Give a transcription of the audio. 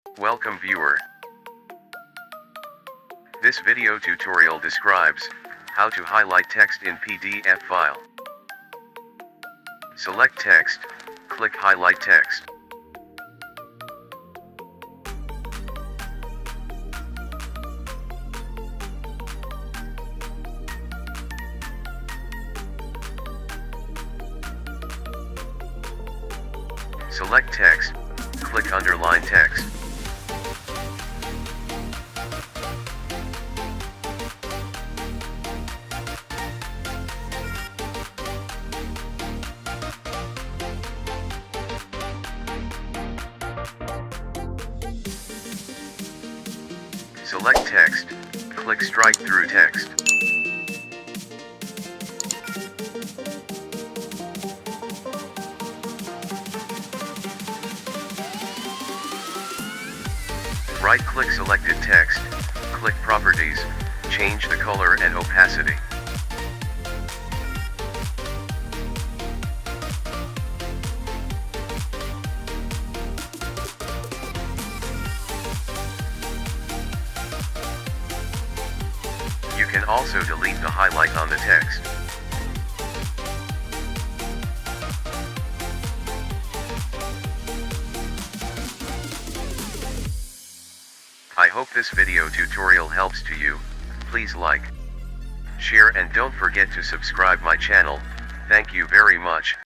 Welcome viewer. This video tutorial describes how to highlight text in PDF file. Select text, click highlight text. Select text, click underline text. Select text, click strike through text. Right-click selected text, click Properties, change the color and opacity. You can also delete the highlight on the text. I hope this video tutorial helps to you. Please like, share and don't forget to subscribe my channel. Thank you very much.